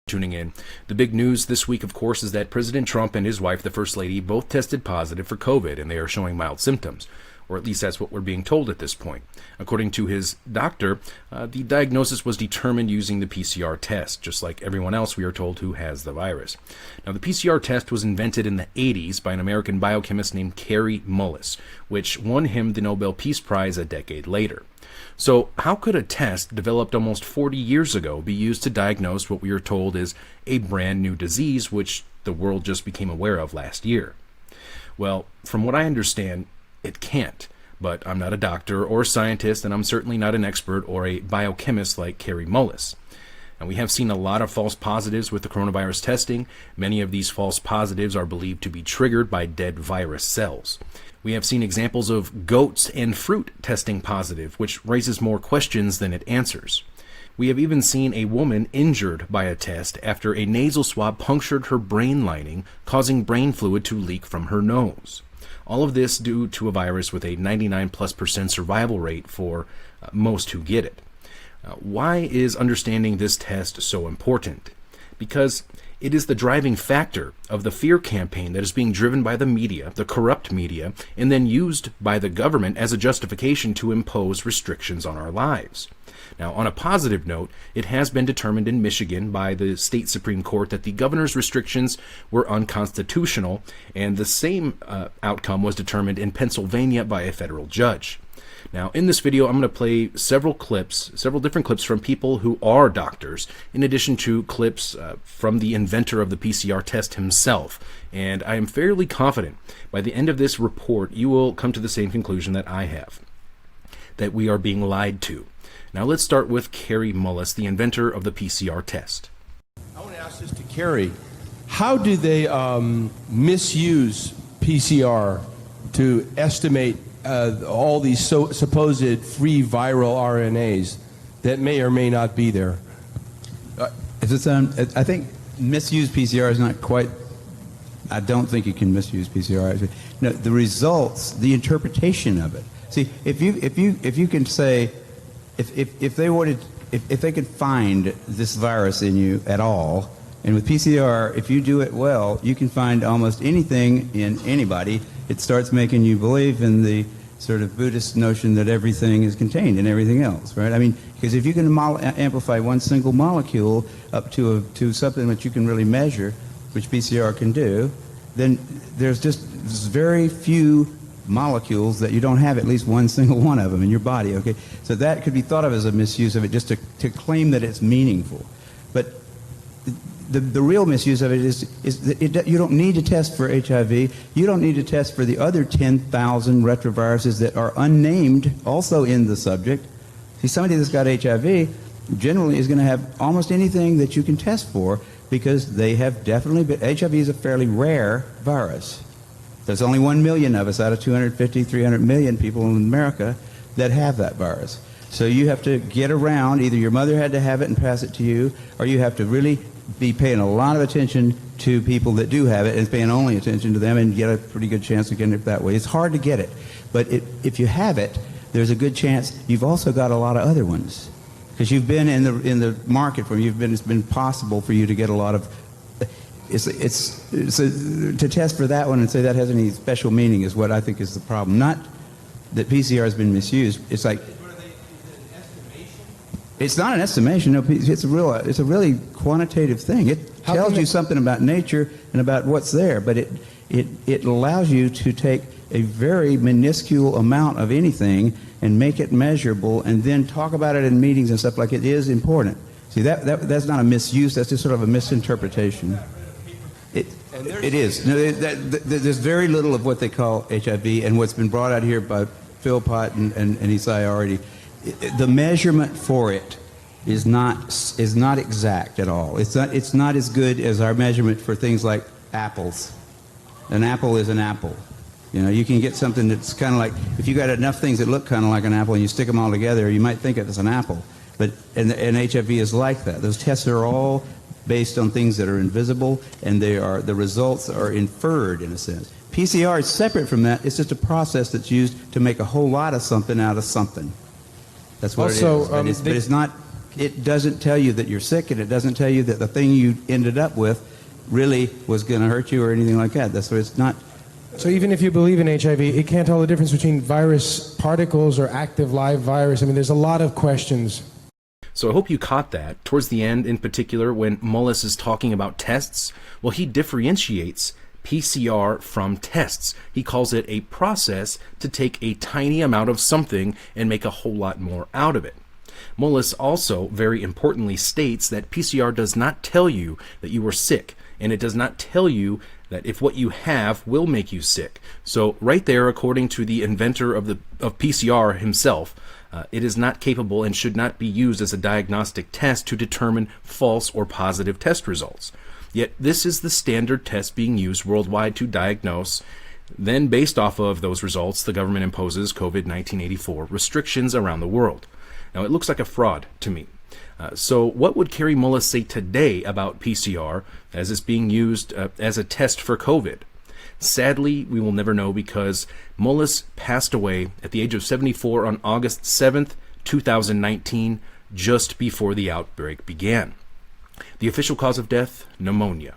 Tuning in. The big news this week, of course, is that President Trump and his wife, the First Lady, both tested positive for COVID, and they are showing mild symptoms. Or at least that's what we're being told at this point. According to his doctor, the diagnosis was determined using the PCR test, just like everyone else we are told who has the virus. Now, the PCR test was invented in the 80s by an American biochemist named Kary Mullis, which won him the Nobel Peace Prize a decade later. So how could a test developed almost 40 years ago be used to diagnose what we are told is a brand new disease which the world just became aware of last year? Well, from what I understand, it can't. But I'm not a doctor or a scientist, and I'm certainly not an expert or a biochemist like Kary Mullis. And we have seen a lot of false positives with the coronavirus testing. Many of these false positives are believed to be triggered by dead virus cells. We have seen examples of goats and fruit testing positive, which raises more questions than it answers. We have even seen a woman injured by a test after a nasal swab punctured her brain lining, causing brain fluid to leak from her nose. All of this due to a virus with a 99+% survival rate for most who get it. Why is understanding this test so important? Because it is the driving factor of the fear campaign that is being driven by the media, the corrupt media, and then used by the government as a justification to impose restrictions on our lives. Now, on a positive note, it has been determined in Michigan by the state Supreme Court that the governor's restrictions were unconstitutional, and the same outcome was determined in Pennsylvania by a federal judge. Now, in this video, I'm going to play several different clips from people who are doctors, in addition to clips from the inventor of the PCR test himself. And I am fairly confident by the end of this report, you will come to the same conclusion that I have, that we are being lied to. Now, let's start with Kary Mullis, the inventor of the PCR test. I want to ask this to Kary. How do they misuse PCR to estimate all these supposed free viral RNAs that may or may not be there? I think misuse PCR is not quite. I don't think you can misuse PCR. No, the results, the interpretation of it. See, if you can say, if they could find this virus in you at all, and with PCR, if you do it well, you can find almost anything in anybody. It starts making you believe in the sort of Buddhist notion that everything is contained in everything else, right? I mean, because if you can amplify one single molecule up to something that you can really measure, which PCR can do, then there's just very few molecules that you don't have at least one single one of them in your body, okay? So that could be thought of as a misuse of it, just to claim that it's meaningful. But the real misuse of it is that you don't need to test for HIV. You don't need to test for the other 10,000 retroviruses that are unnamed also in the subject. See, somebody that's got HIV generally is going to have almost anything that you can test for because they have definitely been. HIV is a fairly rare virus. There's only 1 million of us out of 250, 300 million people in America that have that virus. So you have to get around, either your mother had to have it and pass it to you, or you have to really be paying a lot of attention to people that do have it and paying only attention to them and get a pretty good chance of getting it that way. It's hard to get it, but if you have it, there's a good chance you've also got a lot of other ones because you've been in the market where it's been possible for you to get a lot of. To test for that one and say that has any special meaning is what I think is the problem. Not that PCR has been misused. It's like. It's not an estimation. No, it's a really quantitative thing. It tells you something about nature and about what's there, but it allows you to take a very minuscule amount of anything and make it measurable, and then talk about it in meetings and stuff like it is important. See, that's not a misuse. That's just sort of a misinterpretation. It is. No, there's very little of what they call HIV, and what's been brought out here by Phil Pott and Isai already. The measurement for it is not exact at all. It's not as good as our measurement for things like apples. An apple is an apple. You know, you can get something that's kind of like, if you got enough things that look kind of like an apple and you stick them all together, you might think it's an apple. But and HIV is like that. Those tests are all based on things that are invisible, and the results are inferred in a sense. PCR is separate from that. It's just a process that's used to make a whole lot of something out of something. That's what also, it is. But it's not it doesn't tell you that you're sick, and it doesn't tell you that the thing you ended up with really was going to hurt you or anything like that. That's what it's not. So even if you believe in HIV, it can't tell the difference between virus particles or active live virus. I mean, there's a lot of questions. So I hope you caught that. Towards the end, in particular, when Mullis is talking about tests, well, he differentiates PCR from tests. He calls it a process to take a tiny amount of something and make a whole lot more out of it. Mullis also, very importantly, states that PCR does not tell you that you are sick, and it does not tell you that if what you have will make you sick. So right there, according to the inventor of PCR himself, it is not capable and should not be used as a diagnostic test to determine false or positive test results. Yet this is the standard test being used worldwide to diagnose. Then, based off of those results, the government imposes COVID-1984 restrictions around the world. Now, it looks like a fraud to me. So what would Kary Mullis say today about PCR as it's being used as a test for COVID? Sadly, we will never know, because Mullis passed away at the age of 74 on August 7th, 2019, just before the outbreak began. The official cause of death, pneumonia.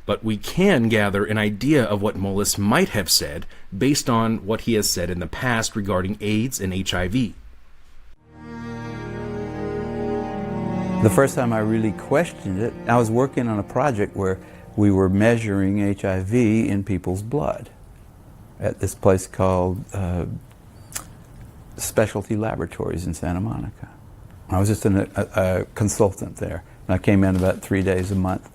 But we can gather an idea of what Mullis might have said based on what he has said in the past regarding AIDS and HIV. The first time I really questioned it, I was working on a project where we were measuring HIV in people's blood at this place called Specialty Laboratories in Santa Monica. I was just a consultant there. And I came in about 3 days a month,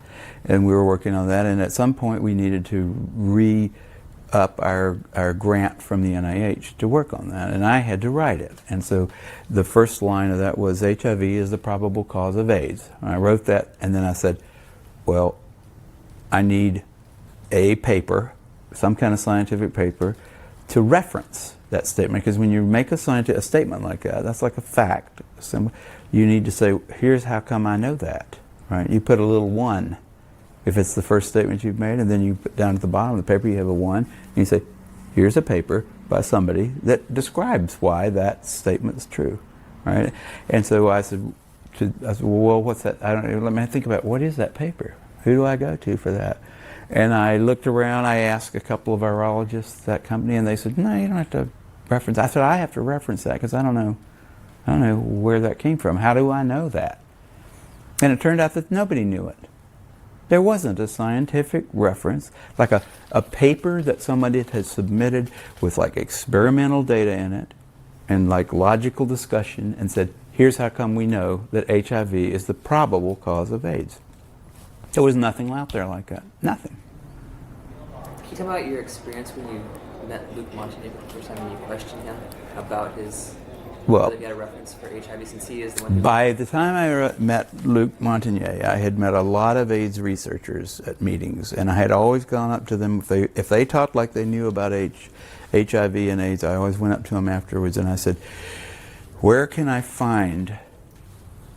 and we were working on that. And at some point, we needed to re-up our grant from the NIH to work on that, and I had to write it. And so the first line of that was, HIV is the probable cause of AIDS. And I wrote that, and then I said, well, I need a paper, some kind of scientific paper, to reference that statement. Because when you make a statement like that, that's like a fact. You need to say, here's how come I know that, right? You put a little 1 if it's the first statement you've made, and then you put down at the bottom of the paper, you have a 1, and you say, here's a paper by somebody that describes why that statement's true, right? And so I said, well, what's that? I don't know, let me think about, what is that paper? Who do I go to for that? And I looked around, I asked a couple of virologists at that company, and they said, no, you don't have to reference. I said, I have to reference that because I don't know where that came from. How do I know that? And it turned out that nobody knew it. There wasn't a scientific reference, like a paper that somebody had submitted with like experimental data in it and like logical discussion and said, here's how come we know that HIV is the probable cause of AIDS. There was nothing out there like that. Nothing. Can you tell me about your experience when you met Luc Montagnier for the first time and you questioned him about his ability to get a reference for HIV, since he is the one who... By the time I met Luc Montagnier, I had met a lot of AIDS researchers at meetings, and I had always gone up to them. If they talked like they knew about HIV and AIDS, I always went up to them afterwards and I said, where can I find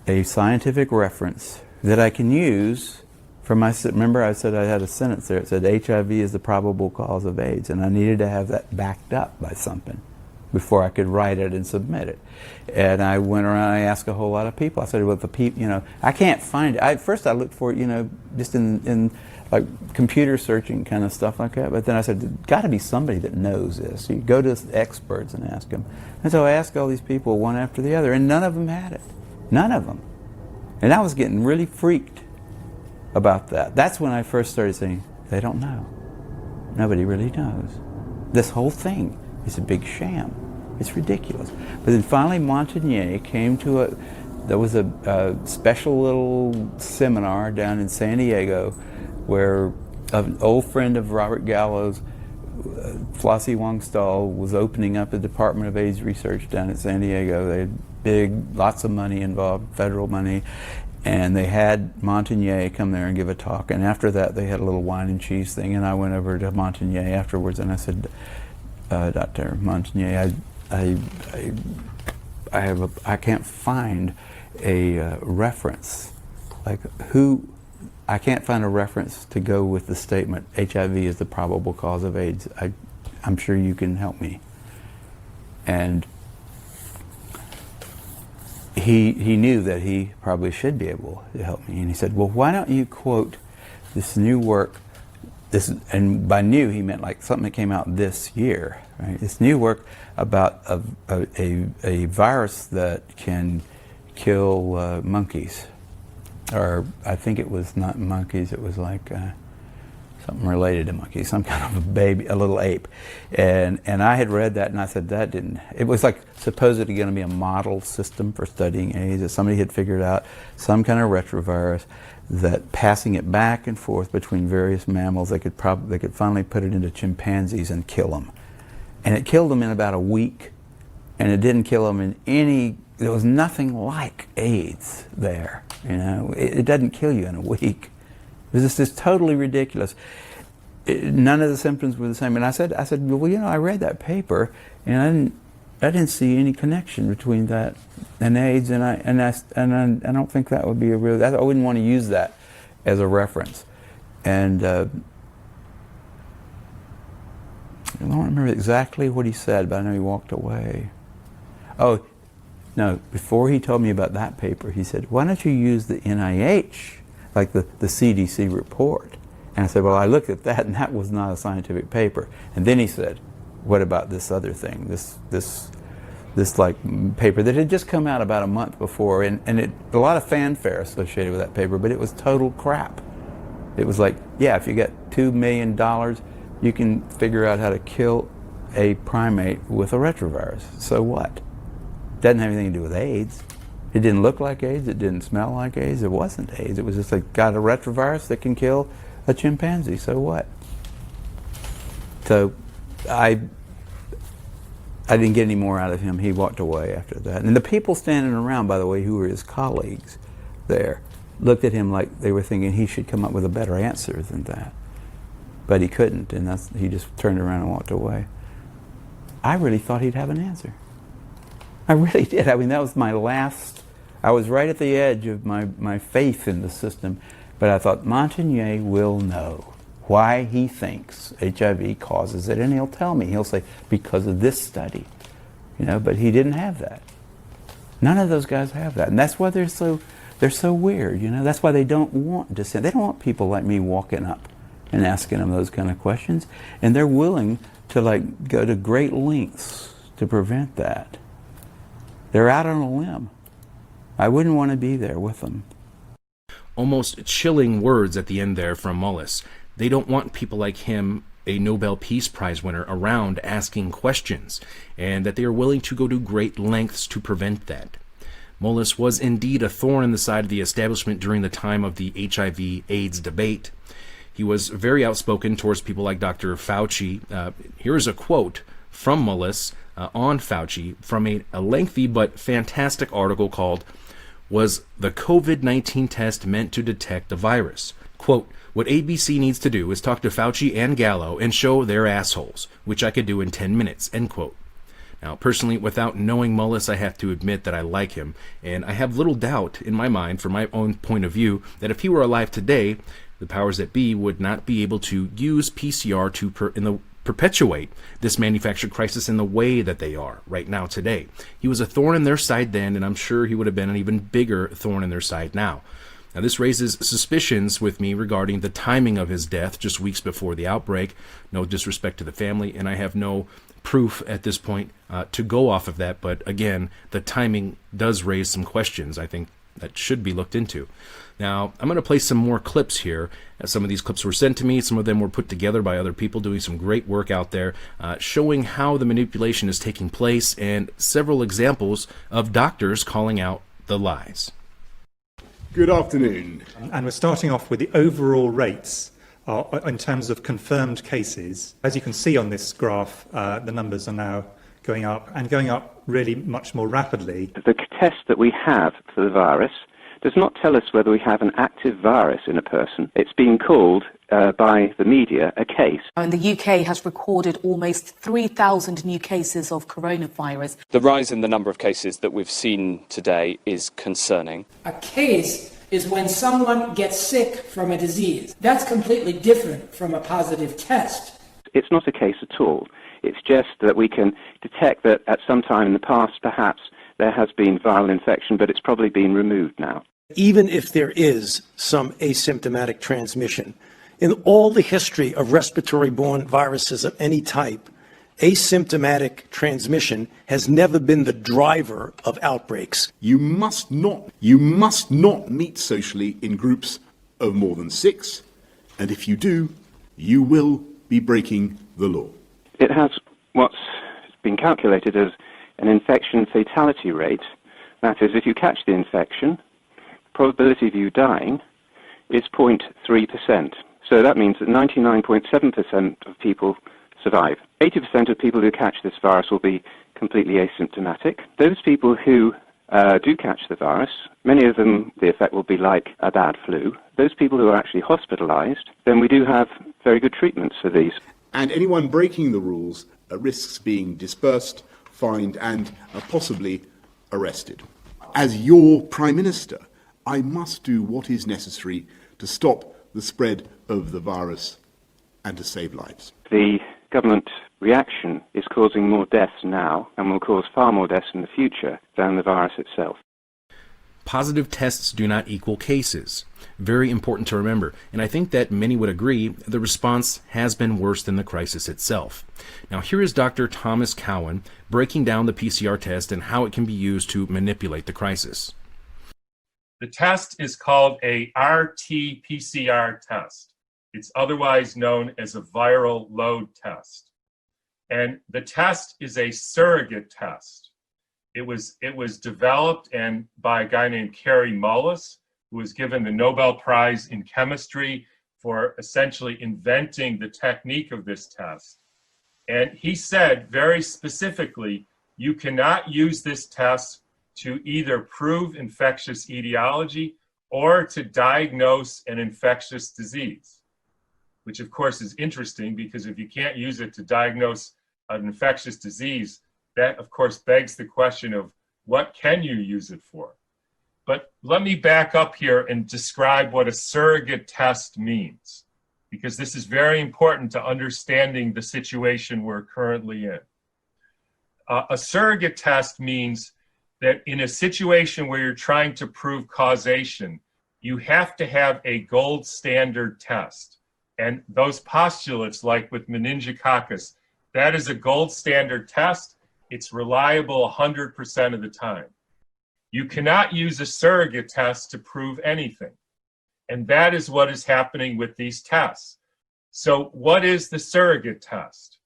a scientific reference that I can use for my... Remember I said I had a sentence there. It said HIV is the probable cause of AIDS, and I needed to have that backed up by something before I could write it and submit it. And I went around, I asked a whole lot of people. I said, well, the people, I can't find it. First I looked for it, just in like computer searching kind of stuff like that. But then I said, there's got to be somebody that knows this. So you go to experts and ask them. And so I asked all these people one after the other, and none of them had it. None of them. And I was getting really freaked about that. That's when I first started saying, they don't know. Nobody really knows. This whole thing is a big sham. It's ridiculous. But then finally Montagnier came to there was a special little seminar down in San Diego where an old friend of Robert Gallo's, Flossie Wong Stahl, was opening up a Department of AIDS Research down in San Diego. They had lots of money involved, federal money, and they had Montagnier come there and give a talk. And after that they had a little wine and cheese thing, and I went over to Montagnier afterwards and I said, Dr. Montagnier, I can't find a reference. I can't find a reference to go with the statement, HIV is the probable cause of AIDS. I'm sure you can help me. And he knew that he probably should be able to help me. And he said, well, why don't you quote this new work, and by new he meant like something that came out this year, right? This new work about a virus that can kill monkeys. Or I think it was not monkeys, it was like something related to monkeys, some kind of a baby, a little ape. And I had read that and I said, it was like supposedly going to be a model system for studying AIDS, that somebody had figured out some kind of retrovirus that passing it back and forth between various mammals, they could finally put it into chimpanzees and kill them. And it killed them in about a week, and it didn't kill them in there was nothing like AIDS there. You know, it doesn't kill you in a week. It was just this totally ridiculous. None of the symptoms were the same. And I said, well, you know, I read that paper, and I didn't see any connection between that and AIDS, and I don't think that would be a real. I wouldn't want to use that as a reference. And I don't remember exactly what he said, but I know he walked away. Oh, no, before he told me about that paper, he said, why don't you use the NIH, like the CDC report? And I said, well, I looked at that, and that was not a scientific paper. And then he said, what about this other thing, this like paper that had just come out about a month before, and a lot of fanfare associated with that paper, but it was total crap. It was like, yeah, if you get $2 million, you can figure out how to kill a primate with a retrovirus. So what? Doesn't have anything to do with AIDS. It didn't look like AIDS. It didn't smell like AIDS. It wasn't AIDS. It was just like, got a retrovirus that can kill a chimpanzee. So what? So I didn't get any more out of him. He walked away after that. And the people standing around, by the way, who were his colleagues there, looked at him like they were thinking he should come up with a better answer than that. But he couldn't, and he just turned around and walked away. I really thought he'd have an answer. I really did. I mean, that was my last. I was right at the edge of my faith in the system, but I thought Montagnier will know why he thinks HIV causes it, and he'll tell me. He'll say, because of this study, you know. But he didn't have that. None of those guys have that, and that's why they're so weird, you know. That's why they don't want dissent. They don't want people like me walking up and asking them those kind of questions, and they're willing to like go to great lengths to prevent that. They're out on a limb. I wouldn't want to be there with them. Almost chilling words at the end there from Mullis. They don't want people like him, a Nobel Peace Prize winner, around asking questions, and that they are willing to go to great lengths to prevent that. Mullis was indeed a thorn in the side of the establishment during the time of the HIV/AIDS debate. He was very outspoken towards people like Dr. Fauci. Here's a quote from Mullis on Fauci from a lengthy but fantastic article called "Was the COVID-19 test meant to detect the virus?" Quote, "What ABC needs to do is talk to Fauci and Gallo and show they're assholes, which I could do in 10 minutes, end quote. Now, personally, without knowing Mullis, I have to admit that I like him, and I have little doubt in my mind, from my own point of view, that if he were alive today, the powers that be would not be able to use PCR to perpetuate this manufactured crisis in the way that they are right now today. He was a thorn in their side then, and I'm sure he would have been an even bigger thorn in their side now. Now, this raises suspicions with me regarding the timing of his death just weeks before the outbreak. No disrespect to the family, and I have no proof at this point to go off of that, but again, the timing does raise some questions, I think, that should be looked into. Now, I'm going to play some more clips here. Some of these clips were sent to me. Some of them were put together by other people doing some great work out there, showing how the manipulation is taking place, and several examples of doctors calling out the lies. Good afternoon. And we're starting off with the overall rates in terms of confirmed cases. As you can see on this graph, the numbers are now going up, and going up really much more rapidly. The test that we have for the virus does not tell us whether we have an active virus in a person. It's being called by the media a case. And the UK has recorded almost 3,000 new cases of coronavirus. The rise in the number of cases that we've seen today is concerning. A case is when someone gets sick from a disease. That's completely different from a positive test. It's not a case at all. It's just that we can detect that at some time in the past, perhaps, there has been viral infection, but it's probably been removed now. Even if there is some asymptomatic transmission, in all the history of respiratory-borne viruses of any type, asymptomatic transmission has never been the driver of outbreaks. You must not meet socially in groups of more than 6, and if you do, you will be breaking the law. It has what's been calculated as an infection fatality rate. That is, if you catch the infection, probability of you dying is 0.3%. So that means that 99.7% of people survive. 80% of people who catch this virus will be completely asymptomatic. Those people who do catch the virus, many of them, the effect will be like a bad flu. Those people who are actually hospitalized, then we do have very good treatments for these. And anyone breaking the rules risks being dispersed, fined, and possibly arrested. As your Prime Minister, I must do what is necessary to stop the spread of the virus and to save lives. The government reaction is causing more deaths now and will cause far more deaths in the future than the virus itself. Positive tests do not equal cases. Very important to remember, and I think that many would agree the response has been worse than the crisis itself. Now here is Dr. Thomas Cowan breaking down the PCR test and how it can be used to manipulate the crisis. The test is called a RT-PCR test. It's otherwise known as a viral load test. And the test is a surrogate test. It was developed by a guy named Kary Mullis, who was given the Nobel Prize in Chemistry for essentially inventing the technique of this test. And he said very specifically, you cannot use this test to either prove infectious etiology or to diagnose an infectious disease, which of course is interesting because if you can't use it to diagnose an infectious disease, that of course begs the question of what can you use it for? But let me back up here and describe what a surrogate test means, because this is very important to understanding the situation we're currently in. A surrogate test means that in a situation where you're trying to prove causation, you have to have a gold standard test. And those postulates, like with meningococcus, that is a gold standard test. It's reliable 100% of the time. You cannot use a surrogate test to prove anything. And that is what is happening with these tests. So what is the surrogate test?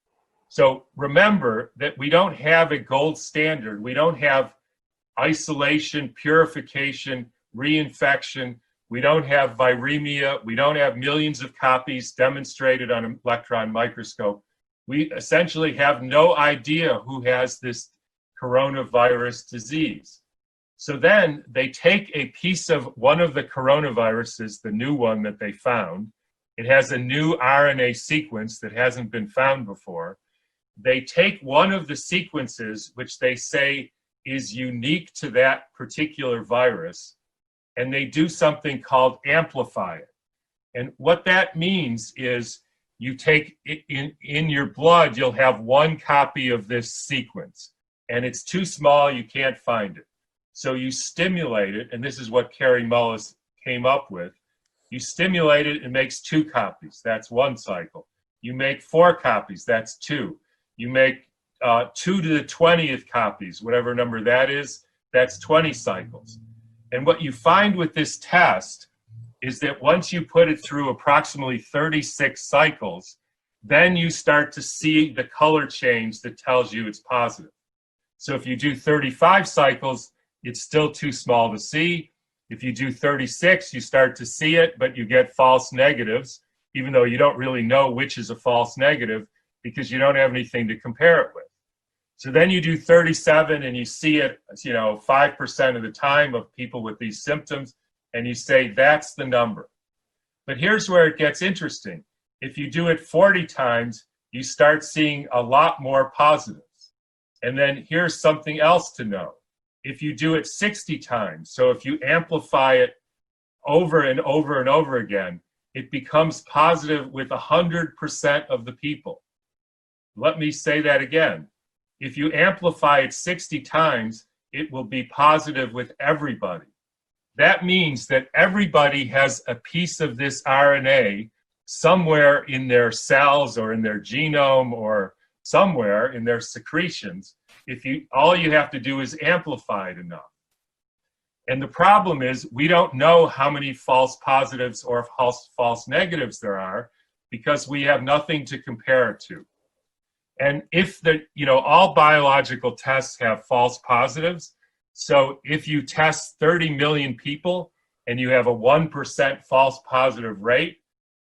So remember that we don't have a gold standard. We don't have isolation, purification, reinfection. We don't have viremia. We don't have millions of copies demonstrated on an electron microscope. We essentially have no idea who has this coronavirus disease. So then they take a piece of one of the coronaviruses, the new one that they found. It has a new RNA sequence that hasn't been found before. They take one of the sequences, which they say is unique to that particular virus, and they do something called amplify it. And what that means is you take in your blood, you'll have one copy of this sequence, and it's too small, you can't find it. So you stimulate it, and this is what Kary Mullis came up with. You stimulate it, it makes 2 copies, that's 1 cycle. You make 4 copies, that's 2. You make 2 to the 20th copies, whatever number that is, that's 20 cycles. And what you find with this test is that once you put it through approximately 36 cycles, then you start to see the color change that tells you it's positive. So if you do 35 cycles, it's still too small to see. If you do 36, you start to see it, but you get false negatives, even though you don't really know which is a false negative because you don't have anything to compare it with. So then you do 37 and you see it, 5% of the time of people with these symptoms, and you say that's the number. But here's where it gets interesting. If you do it 40 times, you start seeing a lot more positives. And then here's something else to know. If you do it 60 times, so if you amplify it over and over and over again, it becomes positive with 100% of the people. Let me say that again. If you amplify it 60 times, it will be positive with everybody. That means that everybody has a piece of this RNA somewhere in their cells or in their genome or somewhere in their secretions. All you have to do is amplify it enough. And the problem is we don't know how many false positives or false negatives there are because we have nothing to compare it to. And if all biological tests have false positives, so if you test 30 million people and you have a 1% false positive rate,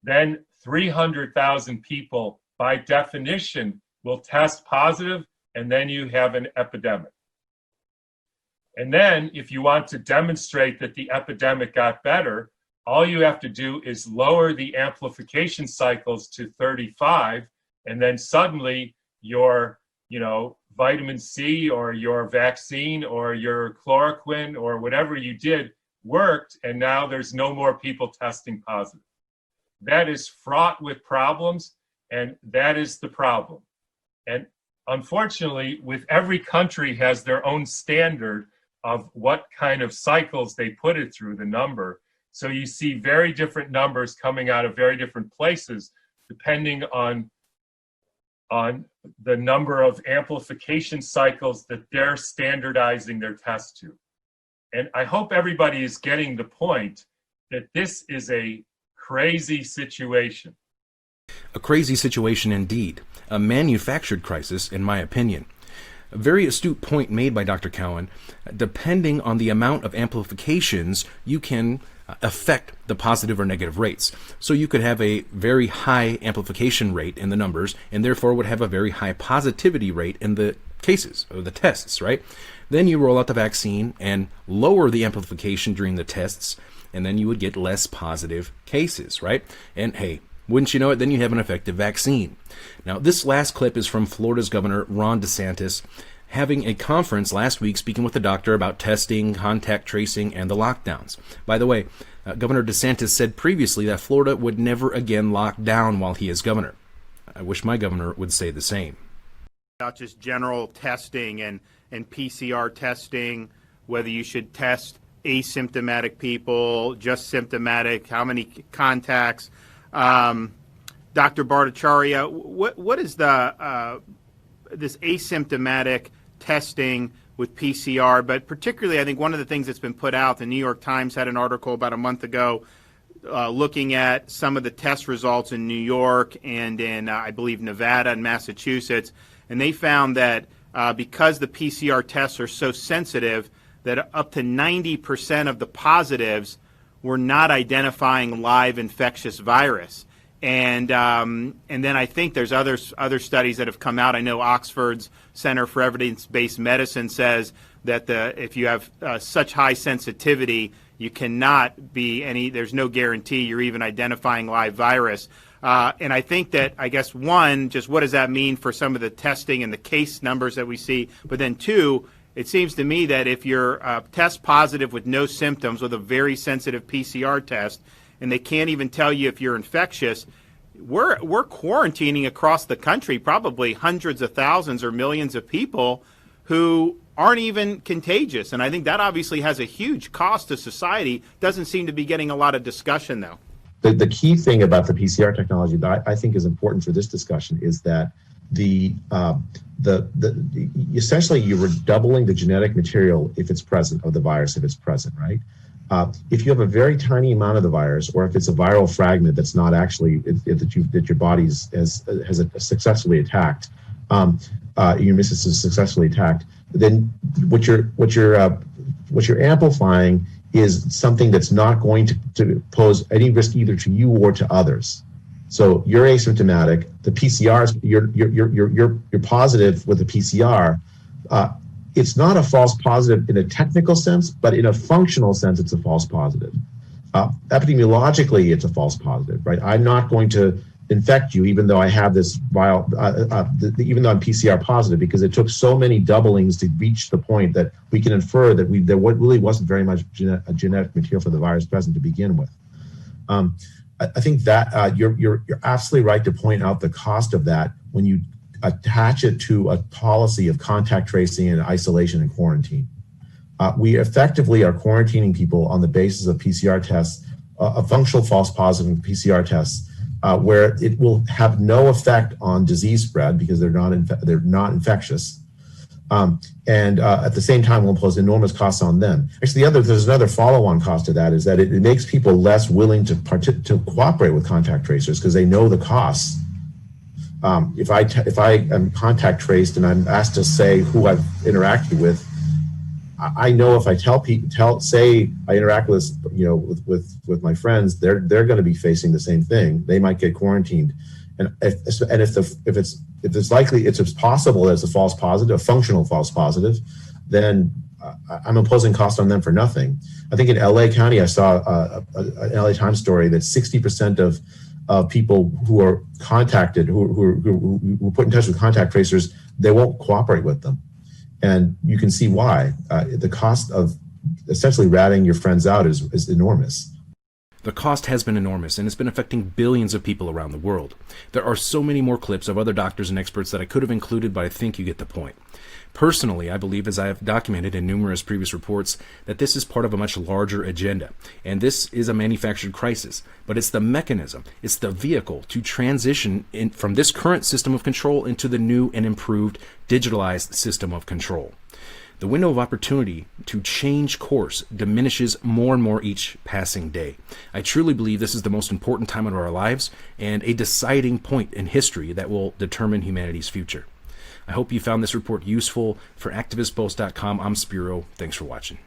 then 300,000 people by definition will test positive, and then you have an epidemic. And then if you want to demonstrate that the epidemic got better, all you have to do is lower the amplification cycles to 35, and then suddenly your vitamin C or your vaccine or your chloroquine or whatever you did worked, and now there's no more people testing positive. That is fraught with problems, and that is the problem. And unfortunately, with every country has their own standard of what kind of cycles they put it through, the number. So you see very different numbers coming out of very different places, depending on the number of amplification cycles that they're standardizing their test to. And I hope everybody is getting the point that this is a crazy situation. A crazy situation indeed. A manufactured crisis, in my opinion. A very astute point made by Dr. Cowan. Depending on the amount of amplifications, you can affect the positive or negative rates. So you could have a very high amplification rate in the numbers, and therefore would have a very high positivity rate in the cases, or the tests, right? Then you roll out the vaccine and lower the amplification during the tests, and then you would get less positive cases, right? And hey, wouldn't you know it, then you have an effective vaccine. Now, this last clip is from Florida's Governor Ron DeSantis having a conference last week speaking with the doctor about testing, contact tracing, and the lockdowns. By the way, Governor DeSantis said previously that Florida would never again lock down while he is governor. I wish my governor would say the same. About just general testing and PCR testing, whether you should test asymptomatic people, just symptomatic, how many contacts. Dr. Bhattacharya, what is the this asymptomatic testing with PCR? But particularly, I think one of the things that's been put out, the New York Times had an article about a month ago looking at some of the test results in New York and in, I believe, Nevada and Massachusetts, and they found that because the PCR tests are so sensitive, that up to 90% of the positives were not identifying live infectious virus. And then I think there's other studies that have come out. I know Oxford's Center for Evidence-Based Medicine says that if you have such high sensitivity, you cannot be there's no guarantee you're even identifying live virus. And I think that, I guess, one, just what does that mean for some of the testing and the case numbers that we see? But then two, it seems to me that if you're test positive with no symptoms with a very sensitive PCR test, and they can't even tell you if you're infectious, we're quarantining across the country probably hundreds of thousands or millions of people who aren't even contagious. And I think that obviously has a huge cost to society. Doesn't seem to be getting a lot of discussion, though. The key thing about the PCR technology that I think is important for this discussion is that essentially you were doubling the genetic material if it's present, of the virus if it's present, right? If you have a very tiny amount of the virus, or if it's a viral fragment that's not actually that your body has successfully attacked, your immune system is successfully attacked, then what you're amplifying is something that's not going to pose any risk either to you or to others. So you're asymptomatic. The PCR, you're positive with the PCR. It's not a false positive in a technical sense, but in a functional sense, it's a false positive. Epidemiologically, it's a false positive, right? I'm not going to infect you, even though I have this even though I'm PCR positive, because it took so many doublings to reach the point that we can infer that there really wasn't very much genetic material for the virus present to begin with. I think that you're absolutely right to point out the cost of that when you attach it to a policy of contact tracing and isolation and quarantine. we effectively are quarantining people on the basis of PCR tests, a functional false positive PCR tests, where it will have no effect on disease spread because they're not infectious. And at the same time will impose enormous costs on them. Actually, there's another follow-on cost to that, is that it makes people less willing to cooperate with contact tracers because they know the costs. If I am contact traced and I'm asked to say who I've interacted with, I know if I say I interact with with my friends, they're going to be facing the same thing. They might get quarantined, and if it's likely, it's possible as a false positive, a functional false positive, then I'm imposing cost on them for nothing. I think in LA County, I saw an LA Times story that 60% of people who are contacted, who put in touch with contact tracers, they won't cooperate with them. And you can see why. The cost of essentially ratting your friends out is enormous. The cost has been enormous, and it's been affecting billions of people around the world. There are so many more clips of other doctors and experts that I could have included, but I think you get the point. Personally, I believe, as I have documented in numerous previous reports, that this is part of a much larger agenda. And this is a manufactured crisis, but it's the mechanism, it's the vehicle to transition from this current system of control into the new and improved digitalized system of control. The window of opportunity to change course diminishes more and more each passing day. I truly believe this is the most important time of our lives and a deciding point in history that will determine humanity's future. I hope you found this report useful. For ActivistPost.com, I'm Spiro. Thanks for watching.